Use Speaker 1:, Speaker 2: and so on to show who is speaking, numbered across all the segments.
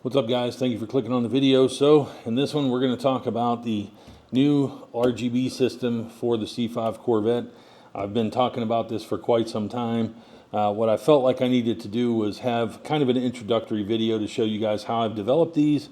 Speaker 1: What's up, guys? Thank you for clicking on the video. So in this one we're going to talk about the new RGB system for the C5 Corvette. I've been talking about this for quite some time. What I felt like I needed to do was have kind of an introductory video to show you guys how I've developed these,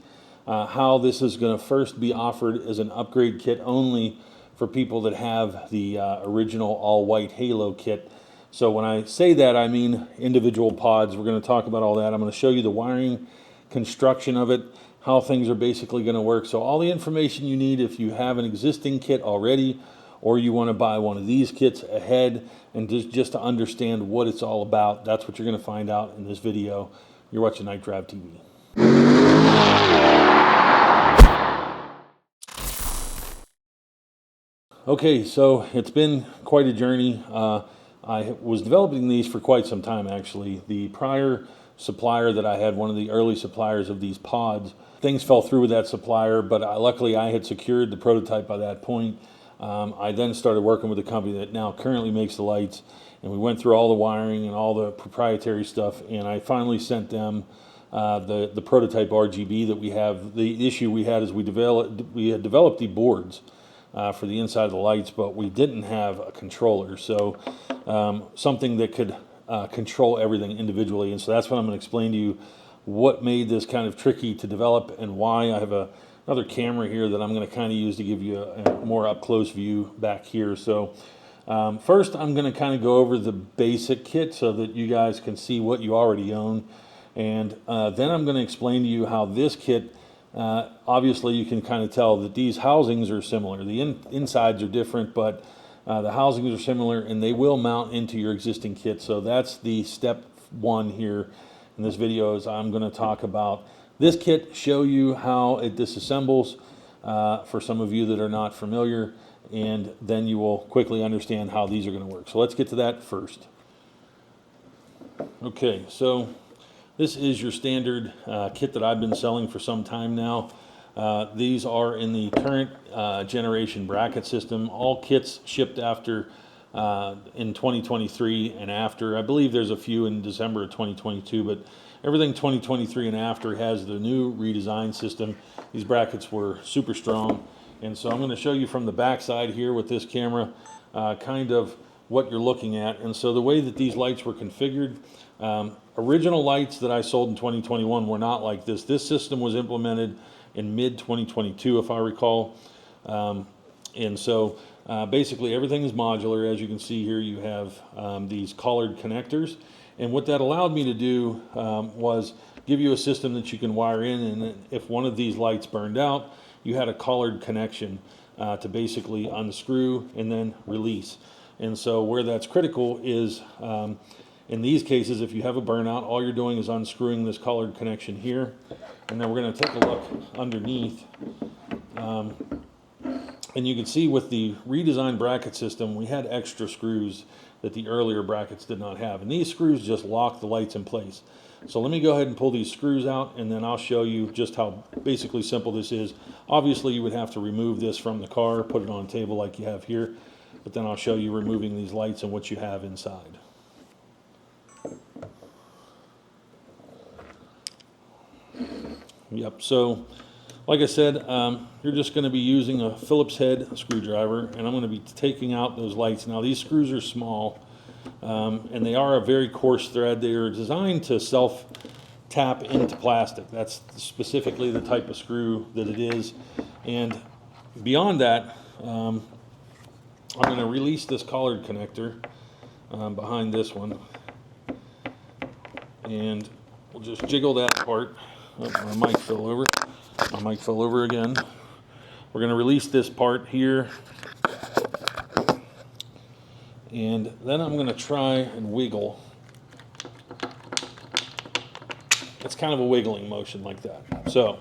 Speaker 1: how this is going to first be offered as an upgrade kit only for people that have the original all-white Halo kit. So when I say that, I mean individual pods. We're going to talk about all that. I'm going to show you the wiring, construction of it, how things are basically going to work. So all the information you need if you have an existing kit already, or you want to buy one of these kits ahead, and just to understand what it's all about, that's what you're going to find out in this video. You're watching KnightDriveTV. Okay, so it's been quite a journey. I was developing these for quite some time, actually. The prior supplier that I had, one of the early suppliers of these pods, things fell through with that supplier, but luckily I had secured the prototype by that point. I then started working with a company that now currently makes the lights, and we went through all the wiring and all the proprietary stuff, and I finally sent them the prototype RGB that we have. The issue we had is we had developed the boards for the inside of the lights, but we didn't have a controller, so something that could control everything individually. And so that's what I'm going to explain to you, what made this kind of tricky to develop and why. I have another camera here that I'm going to kind of use to give you a more up-close view back here. So first I'm going to kind of go over the basic kit so that you guys can see what you already own, and then I'm going to explain to you how this kit, obviously you can kind of tell that these housings are similar. The insides are different, but the housings are similar, and they will mount into your existing kit. So that's the step one here in this video, is I'm going to talk about this kit, show you how it disassembles for some of you that are not familiar, and then you will quickly understand how these are going to work. So let's get to that first. Okay, so this is your standard kit that I've been selling for some time now. These are in the current generation bracket system. All kits shipped after in 2023 and after. I believe there's a few in December of 2022, but everything 2023 and after has the new redesigned system. These brackets were super strong, and so I'm going to show you from the back side here with this camera kind of what you're looking at. And so the way that these lights were configured, original lights that I sold in 2021 were not like this. This system was implemented in mid-2022, if I recall. And so basically everything is modular. As you can see here, you have these collared connectors. And what that allowed me to do was give you a system that you can wire in, and if one of these lights burned out, you had a collared connection to basically unscrew and then release. And so where that's critical is in these cases, if you have a burnout, all you're doing is unscrewing this collared connection here. And then we're going to take a look underneath. And you can see with the redesigned bracket system, we had extra screws that the earlier brackets did not have. And these screws just lock the lights in place. So let me go ahead and pull these screws out, and then I'll show you just how basically simple this is. Obviously, you would have to remove this from the car, put it on a table like you have here. But then I'll show you removing these lights and what you have inside. Yep, so like I said, you're just going to be using a Phillips head screwdriver, and I'm going to be taking out those lights. Now these screws are small, and they are a very coarse thread. They are designed to self-tap into plastic. That's specifically the type of screw that it is. And beyond that, I'm going to release this collared connector behind this one, and we'll just jiggle that apart. Oh, my mic fell over. My mic fell over again. We're going to release this part here, and then I'm going to try and wiggle. It's kind of a wiggling motion like that. So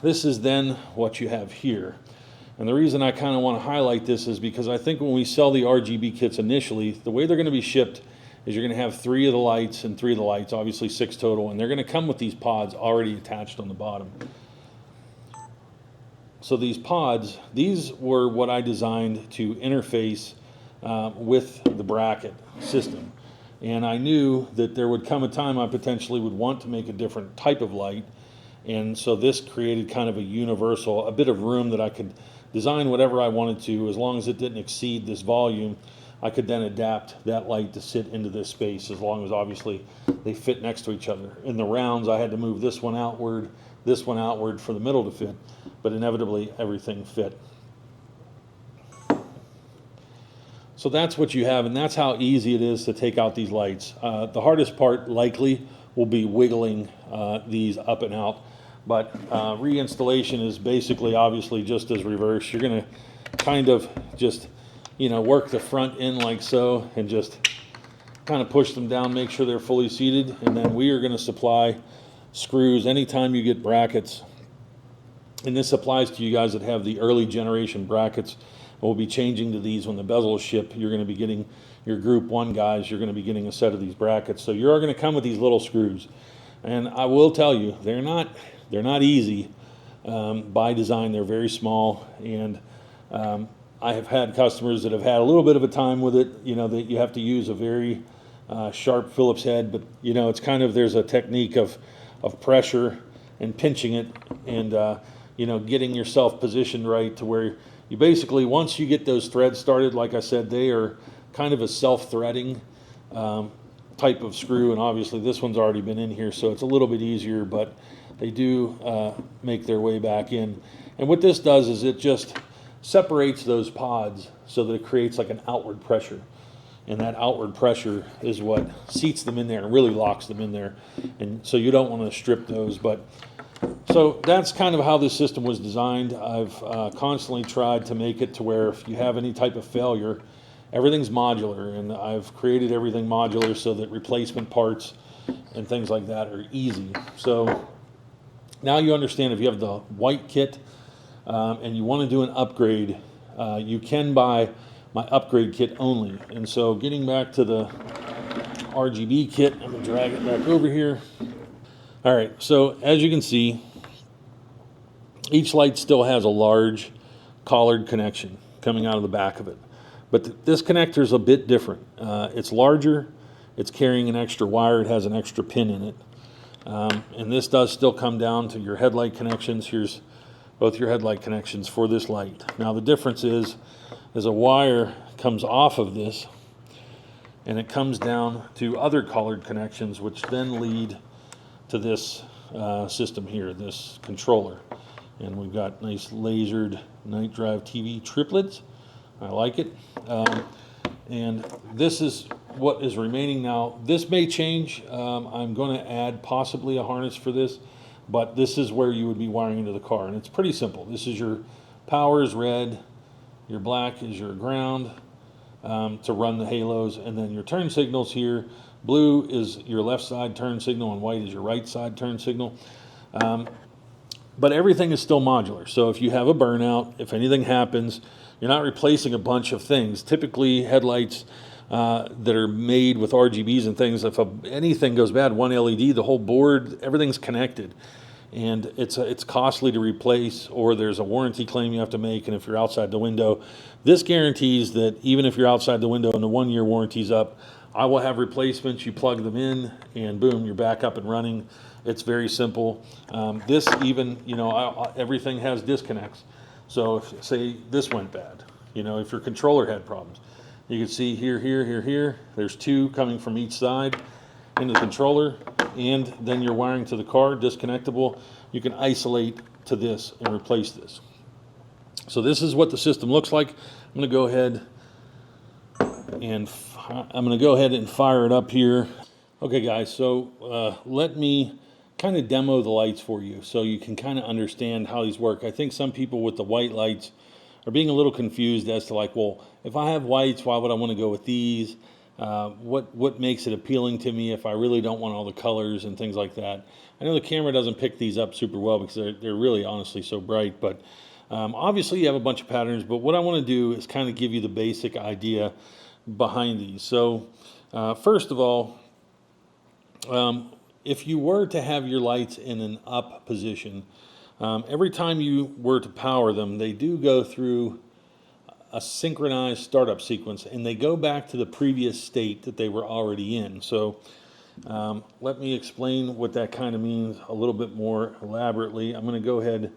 Speaker 1: this is then what you have here. And the reason I kind of want to highlight this is because I think when we sell the RGB kits initially, the way they're going to be shipped is you're going to have 3 of the lights and 3 of the lights, obviously 6 total, and they're going to come with these pods already attached on the bottom. So these pods, these were what I designed to interface with the bracket system. And I knew that there would come a time I potentially would want to make a different type of light. And so this created kind of a universal, a bit of room that I could design whatever I wanted to, as long as it didn't exceed this volume. I could then adapt that light to sit into this space, as long as obviously they fit next to each other. In the rounds, I had to move this one outward for the middle to fit, but inevitably everything fit. So that's what you have, and that's how easy it is to take out these lights. The hardest part likely will be wiggling these up and out, but reinstallation is basically obviously just as reverse. You're going to kind of just, work the front in like so, and just kind of push them down, make sure they're fully seated, and then we are going to supply screws anytime you get brackets. And this applies to you guys that have the early generation brackets. We'll be changing to these when the bezels ship. You're going to be getting your group 1 guys, you're going to be getting a set of these brackets. So you're going to come with these little screws. And I will tell you, they're not easy by design. They're very small, and I have had customers that have had a little bit of a time with it, that you have to use a very sharp Phillips head, but it's kind of, there's a technique of pressure and pinching it, and getting yourself positioned right to where you basically, once you get those threads started, like I said, they are kind of a self-threading type of screw, and obviously this one's already been in here, so it's a little bit easier, but they do make their way back in. And what this does is it just separates those pods so that it creates like an outward pressure, and that outward pressure is what seats them in there and really locks them in there, and so you don't want to strip those. But so that's kind of how this system was designed. I've constantly tried to make it to where if you have any type of failure, everything's modular, and I've created everything modular so that replacement parts and things like that are easy. So now you understand, if you have the white kit and you want to do an upgrade, you can buy my upgrade kit only. And so getting back to the RGB kit, I'm going to drag it back over here. All right, so as you can see, each light still has a large collared connection coming out of the back of it. But this connector is a bit different. It's larger, it's carrying an extra wire, it has an extra pin in it. And this does still come down to your headlight connections. Here's both your headlight connections for this light. Now the difference is a wire comes off of this, and it comes down to other collared connections, which then lead to this system here, this controller. And we've got nice lasered KnightDriveTV triplets. I like it. And this is what is remaining now. This may change. I'm going to add possibly a harness for this, but this is where you would be wiring into the car. And it's pretty simple. This is your power is red, your black is your ground to run the halos, and then your turn signals here. Blue is your left side turn signal, and white is your right side turn signal. But everything is still modular. So if you have a burnout, if anything happens, you're not replacing a bunch of things. Typically, headlights that are made with RGBs and things, if anything goes bad, one LED, the whole board, everything's connected. And it's costly to replace, or there's a warranty claim you have to make, and if you're outside the window, this guarantees that even if you're outside the window and the 1-year warranty's up, I will have replacements. You plug them in, and boom, you're back up and running. It's very simple. This even, everything has disconnects. So if, say, this went bad, if your controller had problems, you can see here, there's 2 coming from each side into the controller, and then you're wiring to the car, disconnectable. You can isolate to this and replace this. So this is what the system looks like. I'm going to go ahead and fire it up here. Okay, guys, so let me kind of demo the lights for you so you can kind of understand how these work. I think some people with the white lights are being a little confused as to like, well, if I have whites, why would I want to go with these? What makes it appealing to me if I really don't want all the colors and things like that? I know the camera doesn't pick these up super well because they're really honestly so bright, but obviously you have a bunch of patterns, but what I want to do is kind of give you the basic idea behind these. So first of all, if you were to have your lights in an up position, every time you were to power them, they do go through a synchronized startup sequence, and they go back to the previous state that they were already in. So let me explain what that kind of means a little bit more elaborately. I'm going to go ahead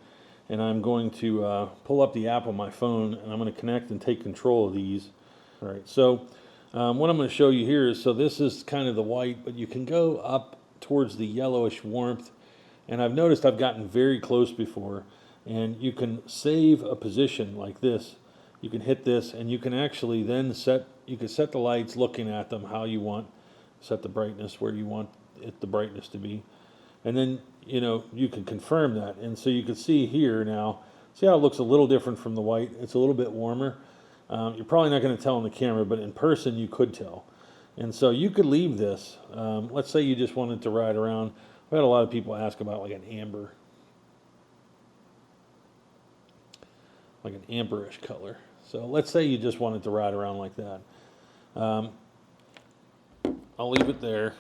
Speaker 1: and I'm going to pull up the app on my phone, and I'm going to connect and take control of these. All right, so what I'm going to show you here is, so this is kind of the white, but you can go up towards the yellowish warmth, and I've noticed I've gotten very close before, and you can save a position like this. You can hit this, and you can actually then set the lights looking at them how you want, set the brightness where you want the brightness to be, and then you can confirm that. And so you can see here now, see how it looks a little different from the white. It's a little bit warmer. You're probably not going to tell on the camera, but in person you could tell. And so you could leave this. Let's say you just wanted to ride around. I've had a lot of people ask about like an amber, like an amberish color. So let's say you just wanted to ride around like that. I'll leave it there,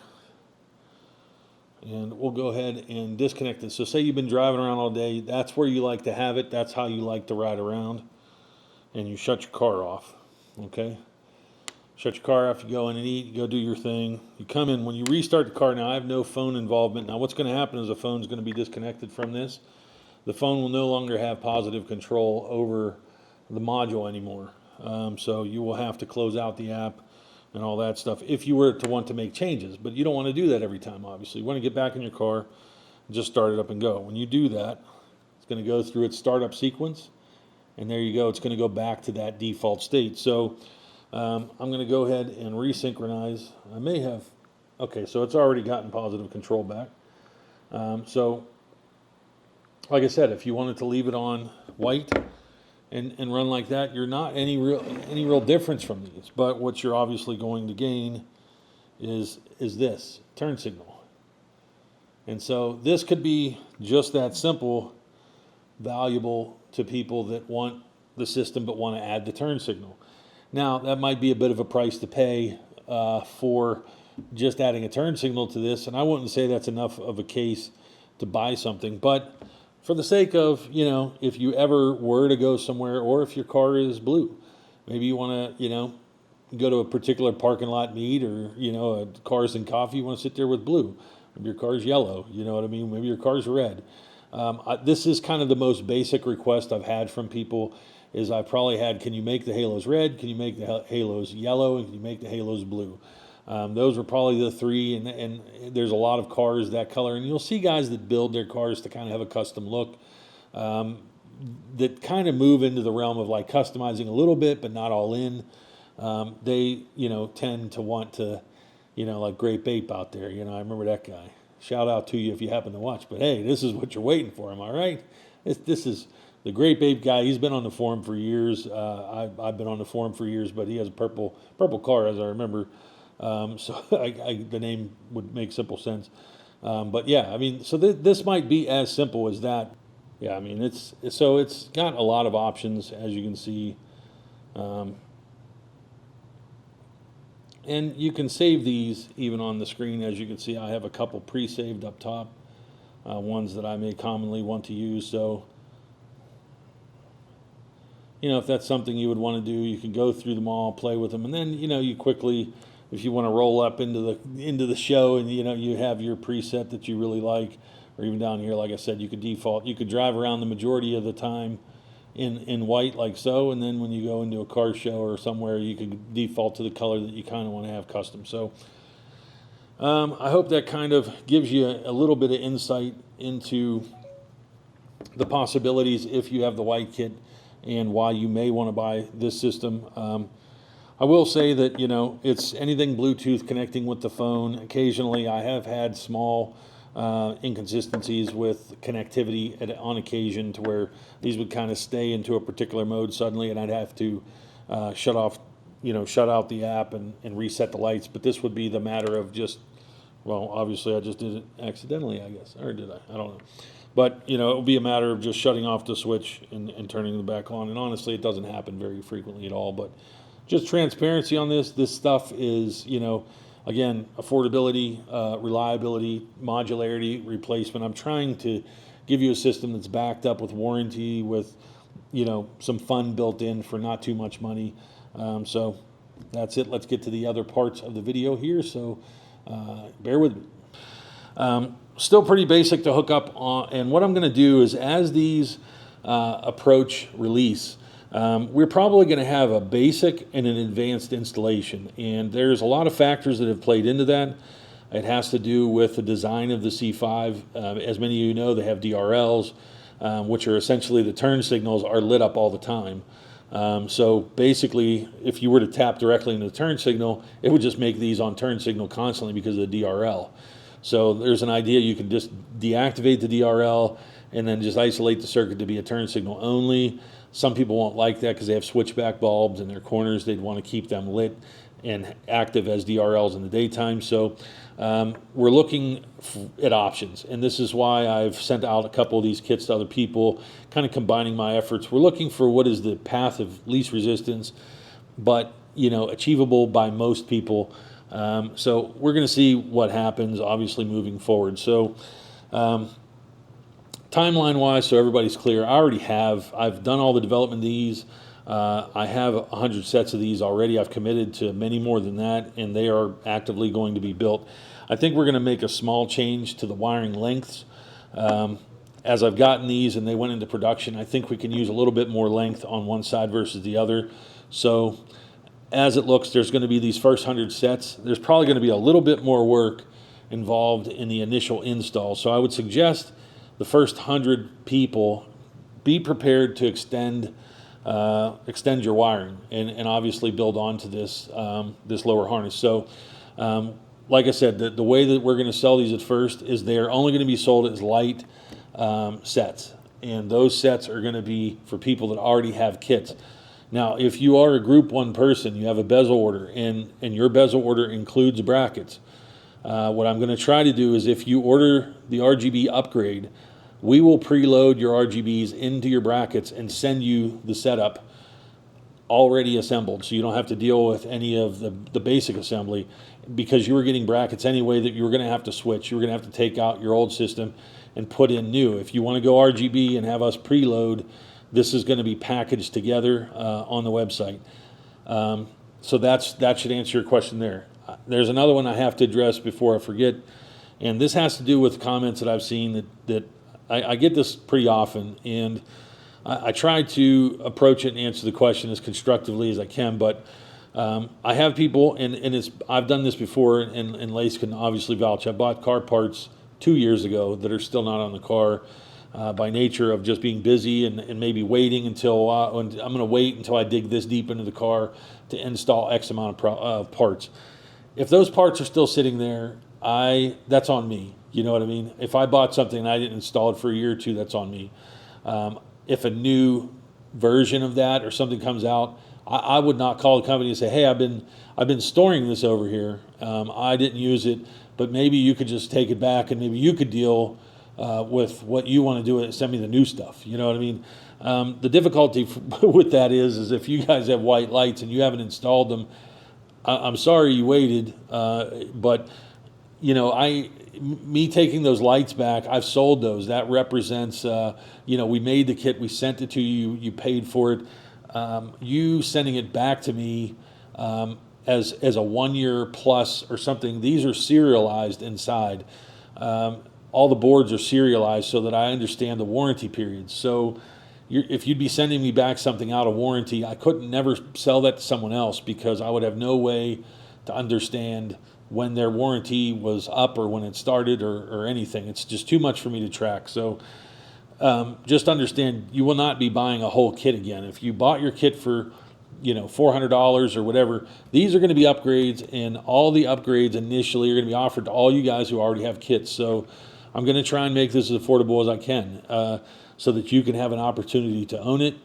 Speaker 1: and we'll go ahead and disconnect this. So say you've been driving around all day, that's where you like to have it, that's how you like to ride around, and you shut your car off, okay? Shut your car off, you go in and eat, you go do your thing, you come in, when you restart the car, now I have no phone involvement. Now what's going to happen is the phone's going to be disconnected from this. The phone will no longer have positive control over the module anymore. So you will have to close out the app and all that stuff if you were to want to make changes, but you don't want to do that every time, obviously. You want to get back in your car and just start it up and go. When you do that, it's going to go through its startup sequence, and there you go. It's going to go back to that default state. So I'm going to go ahead and resynchronize. I may have, okay, so it's already gotten positive control back. So like I said, if you wanted to leave it on white and run like that, you're not any real difference from these. But what you're obviously going to gain is this turn signal. And so this could be just that simple, valuable to people that want the system but want to add the turn signal. Now that might be a bit of a price to pay for just adding a turn signal to this, and I wouldn't say that's enough of a case to buy something, but for the sake of, if you ever were to go somewhere, or if your car is blue, maybe you want to, go to a particular parking lot meet, or, a Cars and Coffee, you want to sit there with blue. Maybe your car's yellow, you know what I mean? Maybe your car's red. This is kind of the most basic request I've had from people, is I probably had, can you make the halos red? Can you make the halos yellow? And can you make the halos blue? Those were probably the three, and there's a lot of cars that color, and you'll see guys that build their cars to kind of have a custom look, that kind of move into the realm of like customizing a little bit, but not all in. They, tend to want to, like Great Bape out there. I remember that guy. Shout out to you if you happen to watch, but hey, this is what you're waiting for, am I right? This is the Great Bape guy. He's been on the forum for years. I've been on the forum for years, but he has a purple car, as I remember. So the name would make simple sense. But yeah, I mean, so this might be as simple as that. Yeah, I mean, it's got a lot of options, as you can see. And you can save these even on the screen. As you can see, I have a couple pre-saved up top, ones that I may commonly want to use. So, if that's something you would want to do, you can go through them all, play with them, and then, you quickly, if you want to roll up into the show and, you have your preset that you really like, or even down here, like I said, you could default. You could drive around the majority of the time in white like so, and then when you go into a car show or somewhere, you could default to the color that you kind of want to have custom. So I hope that kind of gives you a little bit of insight into the possibilities if you have the white kit and why you may want to buy this system. I will say that, it's anything Bluetooth connecting with the phone. Occasionally I have had small inconsistencies with connectivity on occasion, to where these would kind of stay into a particular mode suddenly, and I'd have to shut out the app and reset the lights. But this would be the matter of just, well, obviously I just did it accidentally, I guess, or did I don't know. But, it would be a matter of just shutting off the switch and turning them back on. And honestly, it doesn't happen very frequently at all. But just transparency on this stuff is, again, affordability, reliability, modularity, replacement. I'm trying to give you a system that's backed up with warranty, with, some fun built in for not too much money. So that's it. Let's get to the other parts of the video here. So bear with me. Still pretty basic to hook up on. And what I'm going to do is, as these approach release, we're probably going to have a basic and an advanced installation. And there's a lot of factors that have played into that. It has to do with the design of the C5. As many of you know, they have DRLs, which are essentially the turn signals are lit up all the time. So basically, if you were to tap directly into the turn signal, it would just make these on turn signal constantly because of the DRL. So there's an idea you can just deactivate the DRL and then just isolate the circuit to be a turn signal only. Some people won't like that because they have switchback bulbs in their corners. They'd want to keep them lit and active as DRLs in the daytime. So we're looking at options, and this is why I've sent out a couple of these kits to other people, kind of combining my efforts. We're looking for what is the path of least resistance, but achievable by most people. So we're going to see what happens, obviously, moving forward. So timeline-wise, so everybody's clear, I've done all the development of these. I have 100 sets of these already. I've committed to many more than that, and they are actively going to be built. I think we're going to make a small change to the wiring lengths. As I've gotten these and they went into production, I think we can use a little bit more length on one side versus the other. So as it looks, there's going to be these first 100 sets. There's probably going to be a little bit more work involved in the initial install. So I would suggest the first 100 people be prepared to extend your wiring and obviously build onto this this lower harness. So like I said, the way that we're going to sell these at first is they're only going to be sold as light sets, and those sets are going to be for people that already have kits. Now, if you are a group 1 person, you have a bezel order, and your bezel order includes brackets, what I'm going to try to do is, if you order the RGB upgrade, we will preload your RGBs into your brackets and send you the setup already assembled, so you don't have to deal with any of the basic assembly, because you were getting brackets anyway that you were going to have to switch. You were going to have to take out your old system and put in new. If you want to go RGB and have us preload, this is going to be packaged together on the website. So that should answer your question there. There's another one I have to address before I forget, and this has to do with comments that I've seen that I get this pretty often, and I try to approach it and answer the question as constructively as I can, but I have people, and I've done this before, and Lace can obviously vouch. I bought car parts 2 years ago that are still not on the car by nature of just being busy and maybe waiting until I'm going to wait until I dig this deep into the car to install X amount of parts. If those parts are still sitting there, that's on me. You know what I mean? If I bought something and I didn't install it for a year or two, that's on me. If a new version of that or something comes out, I would not call the company and say, hey, I've been storing this over here. I didn't use it, but maybe you could just take it back and maybe you could deal with what you want to do and send me the new stuff. You know what I mean? The difficulty with that is if you guys have white lights and you haven't installed them, I'm sorry you waited, but me taking those lights back, I've sold those. That represents, we made the kit, we sent it to you, you paid for it. You sending it back to me as a 1 year plus or something, these are serialized inside. All the boards are serialized so that I understand the warranty period. So if you'd be sending me back something out of warranty, I couldn't never sell that to someone else because I would have no way to understand when their warranty was up or when it started or anything. It's just too much for me to track. So just understand, you will not be buying a whole kit again. If you bought your kit for $400 or whatever, these are going to be upgrades, and all the upgrades initially are going to be offered to all you guys who already have kits. So I'm going to try and make this as affordable as I can so that you can have an opportunity to own it.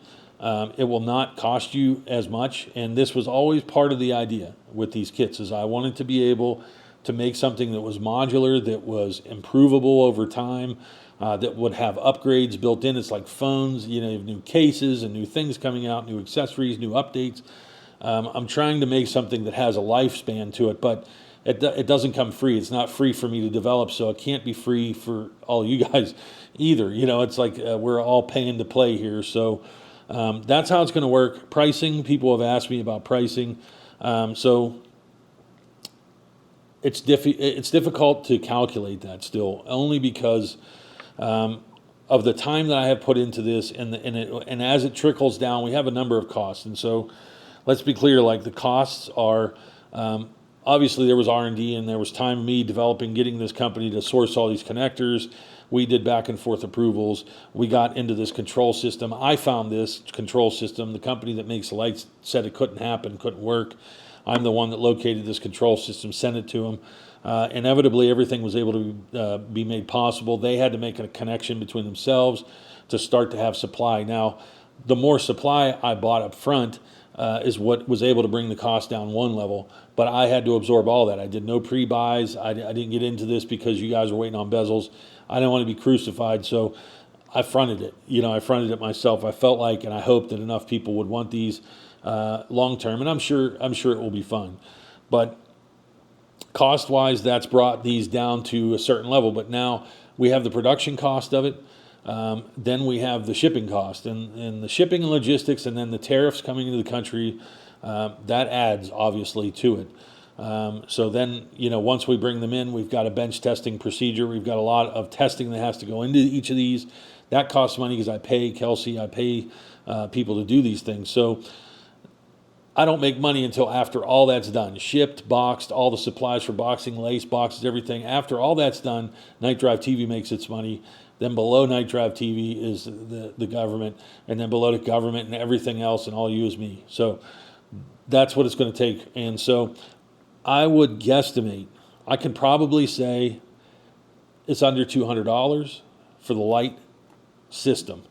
Speaker 1: It will not cost you as much, and this was always part of the idea with these kits, is I wanted to be able to make something that was modular, that was improvable over time, that would have upgrades built in. It's like phones, you have new cases and new things coming out, new accessories, new updates. I'm trying to make something that has a lifespan to it, but it doesn't come free. It's not free for me to develop, so it can't be free for all you guys either. It's like we're all paying to play here. So That's how it's going to work. Pricing, people have asked me about pricing. So it's difficult to calculate that still, only because of the time that I have put into this, and as it trickles down, we have a number of costs. And so let's be clear, like the costs are, obviously there was R&D and there was time me developing, getting this company to source all these connectors. We did back and forth approvals. We got into this control system. I found this control system. The company that makes the lights said it couldn't happen, couldn't work. I'm the one that located this control system, sent it to them. Inevitably, everything was able to be made possible. They had to make a connection between themselves to start to have supply. Now, the more supply I bought up front is what was able to bring the cost down one level, but I had to absorb all that. I did no pre-buys. I didn't get into this because you guys were waiting on bezels. I didn't want to be crucified, so I fronted it. I fronted it myself. I felt like, and I hoped that enough people would want these long term, and I'm sure it will be fun. But cost-wise, that's brought these down to a certain level. But now we have the production cost of it. Then we have the shipping cost, and the shipping and logistics, and then the tariffs coming into the country. That adds obviously to it. So then, once we bring them in, we've got a bench testing procedure. We've got a lot of testing that has to go into each of these. That costs money because I pay Kelsey, I pay people to do these things. So I don't make money until after all that's done. Shipped, boxed, all the supplies for boxing, lace, boxes, everything. After all that's done, KnightDriveTV makes its money. Then below KnightDriveTV is the government, and then below the government and everything else, and all you is me. So that's what it's going to take. And so I would guesstimate, I can probably say it's under $200 for the light system.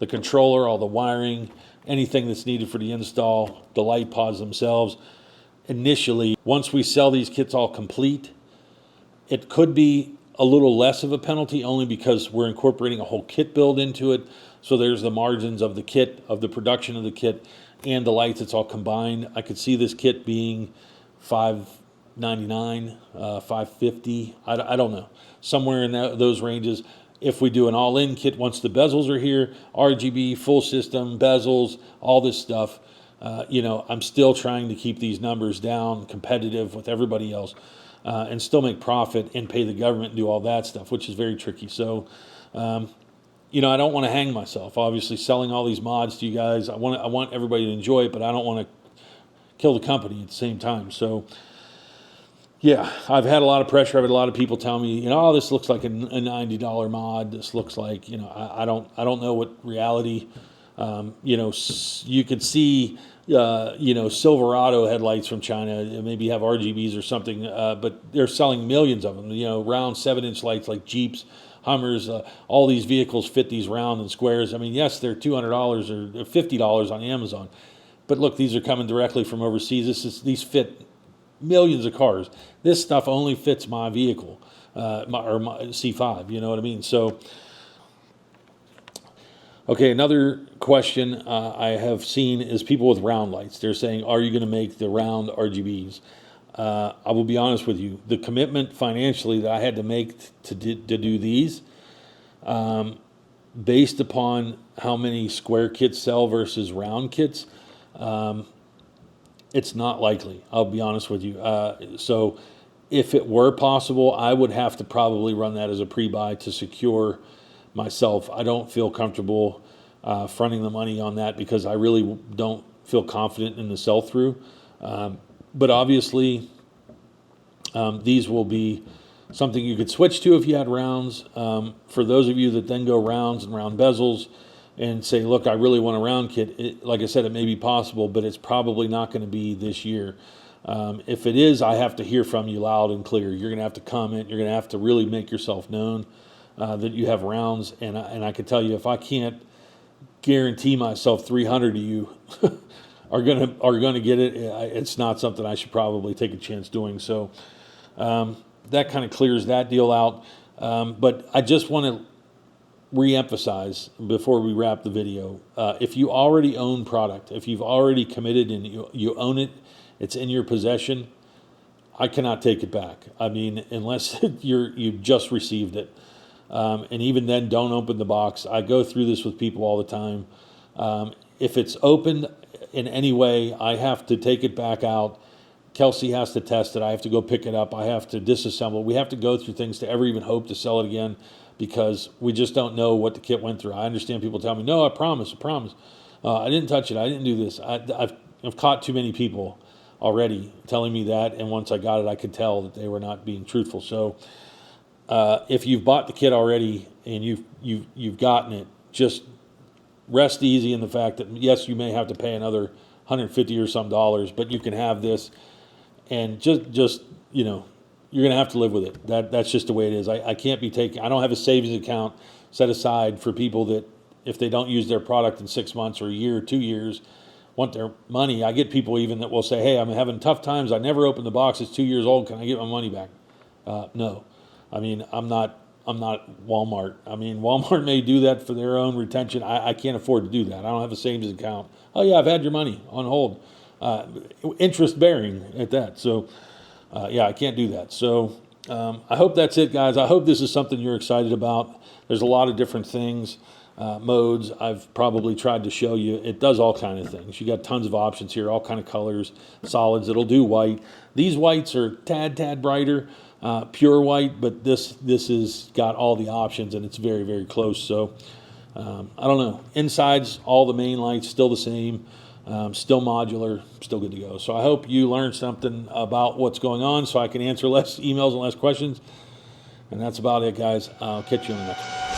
Speaker 1: The controller, all the wiring, anything that's needed for the install, the light pods themselves. Initially, once we sell these kits all complete, it could be a little less of a penalty only because we're incorporating a whole kit build into it. So there's the margins of the kit, of the production of the kit, and the lights. It's all combined. I could see this kit being $599, $550. I don't know, somewhere in those ranges. If we do an all-in kit, once the bezels are here, RGB, full system, bezels, all this stuff, I'm still trying to keep these numbers down, competitive with everybody else, and still make profit and pay the government and do all that stuff, which is very tricky. So, I don't want to hang myself. Obviously, selling all these mods to you guys, I want everybody to enjoy it, but I don't want to kill the company at the same time. So, yeah, I've had a lot of pressure. I've had a lot of people tell me, this looks like a $90 mod. This looks like, I don't know what reality. You could see, Silverado headlights from China, maybe have RGBs or something, but they're selling millions of them. Round 7-inch lights like Jeeps, Hummers, all these vehicles fit these round and squares. I mean, yes, they're $200 or $50 on Amazon, but look, these are coming directly from overseas. These fit millions of cars. This stuff only fits my vehicle, my C5, you know what I mean? So, okay, another question I have seen is people with round lights. They're saying, are you going to make the round RGBs? I will be honest with you. The commitment financially that I had to make to do these, based upon how many square kits sell versus round kits, it's not likely. I'll be honest with you. So if it were possible, I would have to probably run that as a pre-buy to secure myself. I don't feel comfortable fronting the money on that because I really don't feel confident in the sell-through. But obviously, these will be something you could switch to if you had rounds. For those of you that then go rounds and round bezels and say, look, I really want a round kit, like I said, it may be possible, but it's probably not going to be this year. If it is, I have to hear from you loud and clear. You're going to have to comment. You're going to have to really make yourself known that you have rounds. And I can tell you, if I can't guarantee myself 300 of you are going to get it, it's not something I should probably take a chance doing. So that kind of clears that deal out. But I just want to re-emphasize before we wrap the video, if you already own product, if you've already committed and you own it, it's in your possession, I cannot take it back. I mean, unless you just received it. And even then, don't open the box. I go through this with people all the time. If it's opened in any way, I have to take it back out. Kelsey has to test it. I have to go pick it up. I have to disassemble. We have to go through things to ever even hope to sell it again, because we just don't know what the kit went through. I understand people tell me, no, I promise. I didn't touch it. I didn't do this. I've caught too many people already telling me that, and once I got it, I could tell that they were not being truthful. So if you've bought the kit already and you've gotten it, just rest easy in the fact that, yes, you may have to pay another $150 or some dollars, but you can have this, and just you know, you're going to have to live with it. That's just the way it is. I can't be taking, I don't have a savings account set aside for people that, if they don't use their product in 6 months or a year or 2 years, want their money. I get people even that will say, hey, I'm having tough times. I never opened the box. It's 2 years old. Can I get my money back? No. I mean, I'm not Walmart. I mean, Walmart may do that for their own retention. I can't afford to do that. I don't have a savings account. Oh, yeah, I've had your money on hold. Interest bearing at that. So, yeah, I can't do that. So I hope that's it, guys. I hope this is something you're excited about. There's a lot of different things, modes I've probably tried to show you. It does all kind of things. You got tons of options here, all kind of colors, solids. It'll do white. These whites are tad brighter. Pure white, but this has got all the options, and it's very, very close. So I don't know. Inside's all the main lights still the same, still modular, still good to go. So I hope you learned something about what's going on, so I can answer less emails and less questions. And that's about it, guys. I'll catch you on the next one.